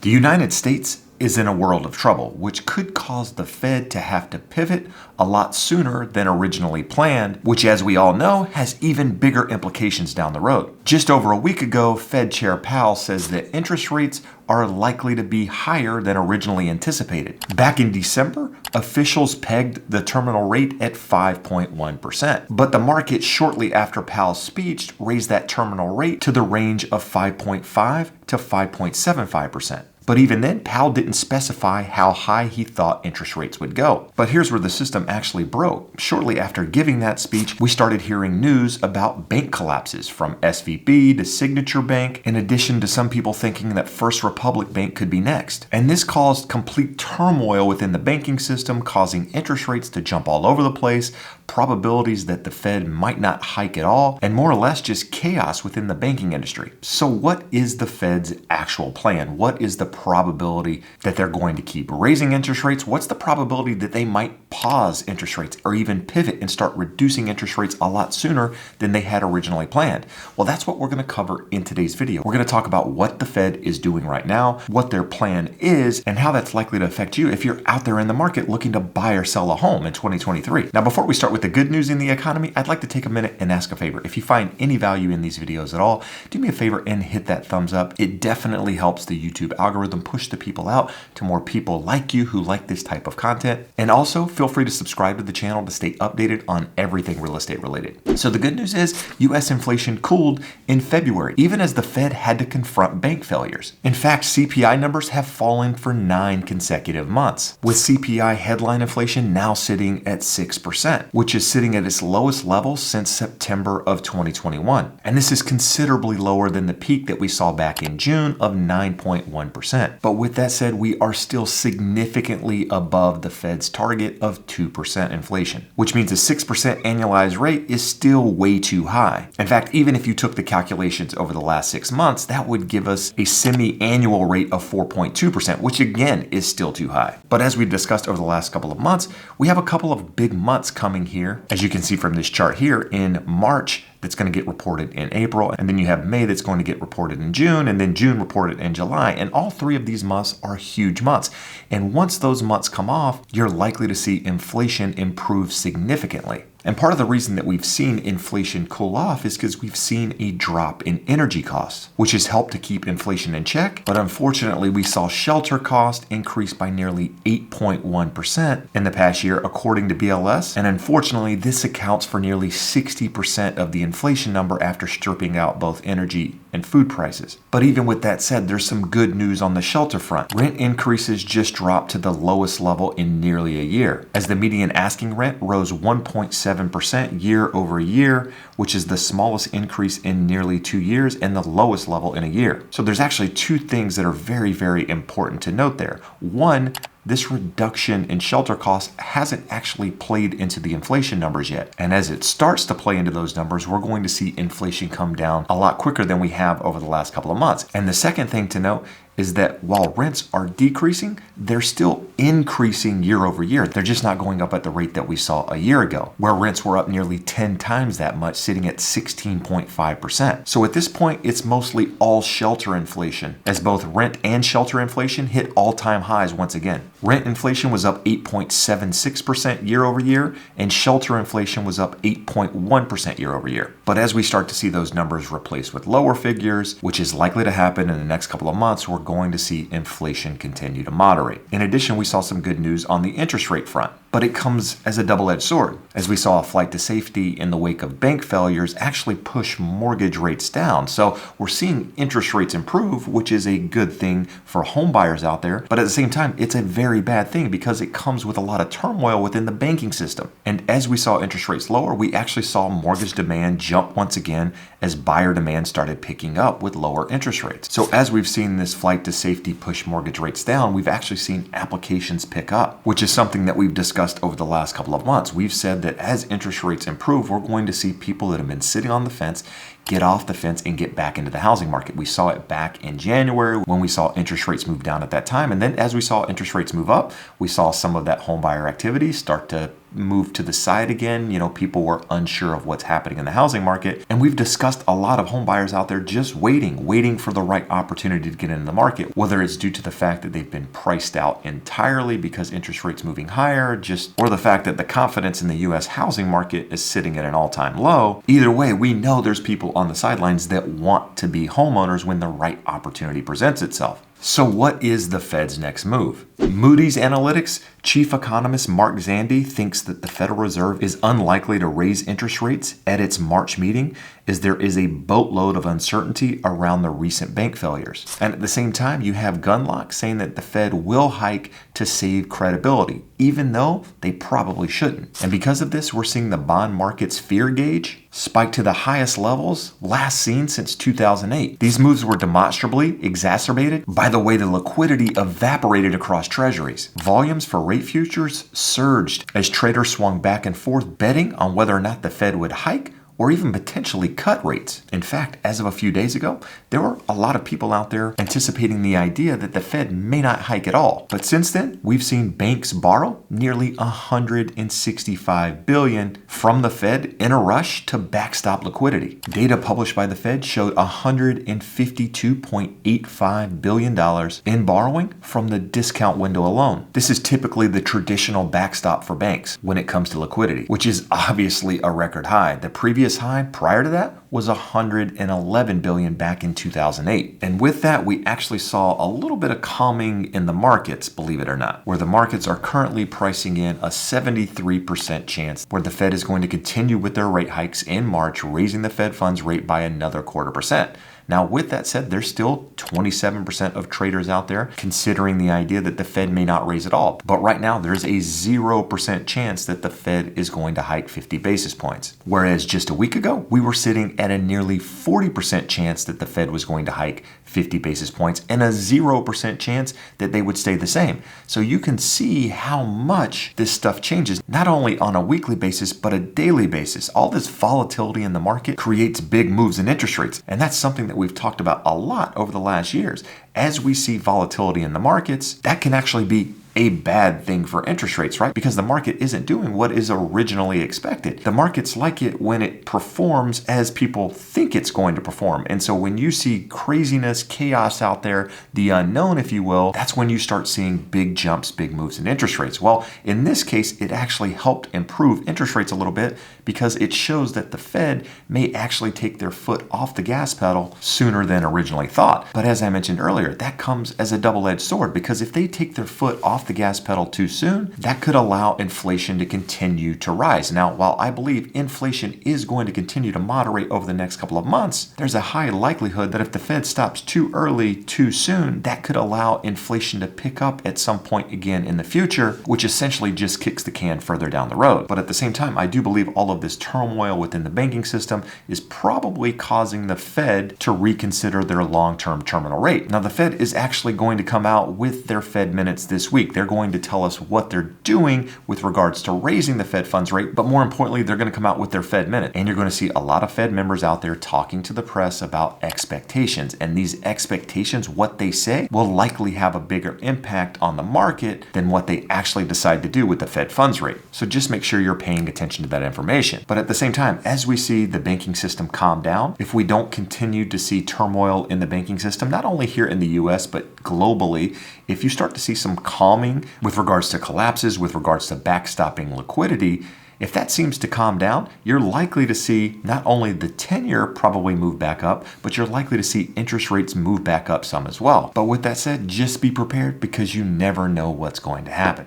The United States is in a world of trouble, which could cause the Fed to have to pivot a lot sooner than originally planned, which, as we all know, has even bigger implications down the road. Just over a week ago, Fed Chair Powell says that interest rates are likely to be higher than originally anticipated. Back in December, officials pegged the terminal rate at 5.1%, but the market shortly after Powell's speech raised that terminal rate to the range of 5.5 to 5.75%. But even then, Powell didn't specify how high he thought interest rates would go. But here's where the system actually broke. Shortly after giving that speech, we started hearing news about bank collapses from SVB to Signature Bank, in addition to some people thinking that First Republic Bank could be next. And this caused complete turmoil within the banking system, causing interest rates to jump all over the place, probabilities that the Fed might not hike at all, and more or less just chaos within the banking industry. So what is the Fed's actual plan? What is the probability that they're going to keep raising interest rates? What's the probability that they might pause interest rates or even pivot and start reducing interest rates a lot sooner than they had originally planned? Well, that's what we're going to cover in today's video. We're going to talk about what the Fed is doing right now, what their plan is, and how that's likely to affect you if you're out there in the market looking to buy or sell a home in 2023. Now, before we start with the good news in the economy, I'd like to take a minute and ask a favor. If you find any value in these videos at all, do me a favor and hit that thumbs up. It definitely helps the YouTube algorithm push the people out to more people like you who like this type of content. And also feel free to subscribe to the channel to stay updated on everything real estate related. So the good news is US inflation cooled in February, even as the Fed had to confront bank failures. In fact, CPI numbers have fallen for 9 consecutive months, with CPI headline inflation now sitting at 6%, which is sitting at its lowest level since September of 2021. And this is considerably lower than the peak that we saw back in June of 9.1%. But with that said, we are still significantly above the Fed's target of 2% inflation, which means a 6% annualized rate is still way too high. In fact, even if you took the calculations over the last 6 months, that would give us a semi-annual rate of 4.2%, which again is still too high. But as we've discussed over the last couple of months, we have a couple of big months coming here. As you can see from this chart here, in March, that's going to get reported in April, and then you have May that's going to get reported in June, and then June reported in July. And all 3 of these months are huge months. And once those months come off, you're likely to see inflation improve significantly. And part of the reason that we've seen inflation cool off is because we've seen a drop in energy costs, which has helped to keep inflation in check. But unfortunately, we saw shelter costs increase by nearly 8.1% in the past year, according to BLS. And unfortunately, this accounts for nearly 60% of the inflation number after stripping out both energy and food prices. But even with that said, there's some good news on the shelter front. Rent increases just dropped to the lowest level in nearly a year, as the median asking rent rose 1.7% year over year, which is the smallest increase in nearly 2 years and the lowest level in a year. So there's actually 2 things that are very, very important to note there. One, this reduction in shelter costs hasn't actually played into the inflation numbers yet. And as it starts to play into those numbers, we're going to see inflation come down a lot quicker than we have over the last couple of months. And the second thing to note is that while rents are decreasing, they're still increasing year over year. They're just not going up at the rate that we saw a year ago, where rents were up nearly 10 times that much, sitting at 16.5%. So at this point, it's mostly all shelter inflation, as both rent and shelter inflation hit all-time highs once again. Rent inflation was up 8.76% year over year, and shelter inflation was up 8.1% year over year. But as we start to see those numbers replaced with lower figures, which is likely to happen in the next couple of months, we're going to see inflation continue to moderate. In addition, we saw some good news on the interest rate front, but it comes as a double-edged sword, as we saw a flight to safety in the wake of bank failures actually push mortgage rates down. So we're seeing interest rates improve, which is a good thing for home buyers out there. But at the same time, it's a very bad thing because it comes with a lot of turmoil within the banking system. And as we saw interest rates lower, we actually saw mortgage demand jump once again as buyer demand started picking up with lower interest rates. So as we've seen this flight to safety push mortgage rates down, we've actually seen applications pick up, which is something that we've discussed over the last couple of months. We've said that as interest rates improve, we're going to see people that have been sitting on the fence get off the fence and get back into the housing market. We saw it back in January when we saw interest rates move down at that time. And then as we saw interest rates move up, we saw some of that home buyer activity start to moved to the side again. People were unsure of what's happening in the housing market. And we've discussed a lot of home buyers out there just waiting for the right opportunity to get into the market, whether it's due to the fact that they've been priced out entirely because interest rates moving higher, or the fact that the confidence in the U.S. housing market is sitting at an all-time low. Either way, we know there's people on the sidelines that want to be homeowners when the right opportunity presents itself. So what is the Fed's next move? Moody's Analytics chief economist Mark Zandi thinks that the Federal Reserve is unlikely to raise interest rates at its March meeting, as there is a boatload of uncertainty around the recent bank failures. And at the same time, you have Gunlock saying that the Fed will hike to save credibility, even though they probably shouldn't. And because of this, we're seeing the bond market's fear gauge spike to the highest levels last seen since 2008. These moves were demonstrably exacerbated by the way the liquidity evaporated across treasuries. Volumes for rate futures surged as traders swung back and forth betting on whether or not the Fed would hike or even potentially cut rates. In fact, as of a few days ago, there were a lot of people out there anticipating the idea that the Fed may not hike at all. But since then, we've seen banks borrow nearly $165 billion from the Fed in a rush to backstop liquidity. Data published by the Fed showed $152.85 billion in borrowing from the discount window alone. This is typically the traditional backstop for banks when it comes to liquidity, which is obviously a record high. The previous high prior to that was $111 billion back in 2008. And with that, we actually saw a little bit of calming in the markets, believe it or not, where the markets are currently pricing in a 73% chance where the Fed is going to continue with their rate hikes in March, raising the Fed funds rate by another 0.25%. Now, with that said, there's still 27% of traders out there considering the idea that the Fed may not raise at all. But right now, there's a 0% chance that the Fed is going to hike 50 basis points. Whereas just a week ago, we were sitting at a nearly 40% chance that the Fed was going to hike 50 basis points and a 0% chance that they would stay the same. So you can see how much this stuff changes, not only on a weekly basis, but a daily basis. All this volatility in the market creates big moves in interest rates. And that's something that we've talked about a lot over the last years. As we see volatility in the markets, that can actually be a bad thing for interest rates, right? Because the market isn't doing what is originally expected. The markets like it when it performs as people think it's going to perform. And so when you see craziness, chaos out there, the unknown, if you will, that's when you start seeing big jumps, big moves in interest rates. Well, in this case, it actually helped improve interest rates a little bit because it shows that the Fed may actually take their foot off the gas pedal sooner than originally thought. But as I mentioned earlier, that comes as a double-edged sword, because if they take their foot off the gas pedal too soon, that could allow inflation to continue to rise. Now, while I believe inflation is going to continue to moderate over the next couple of months, there's a high likelihood that if the Fed stops too early, too soon, that could allow inflation to pick up at some point again in the future, which essentially just kicks the can further down the road. But at the same time, I do believe all of this turmoil within the banking system is probably causing the Fed to reconsider their long-term terminal rate. Now, the Fed is actually going to come out with their Fed minutes this week. They're going to tell us what they're doing with regards to raising the Fed funds rate, but more importantly, they're going to come out with their Fed minute. And you're going to see a lot of Fed members out there talking to the press about expectations. And these expectations, what they say, will likely have a bigger impact on the market than what they actually decide to do with the Fed funds rate. So just make sure you're paying attention to that information. But at the same time, as we see the banking system calm down, if we don't continue to see turmoil in the banking system, not only here in the US, but globally, if you start to see some calming with regards to collapses, with regards to backstopping liquidity, if that seems to calm down, you're likely to see not only the 10-year probably move back up, but you're likely to see interest rates move back up some as well. But with that said, just be prepared, because you never know what's going to happen.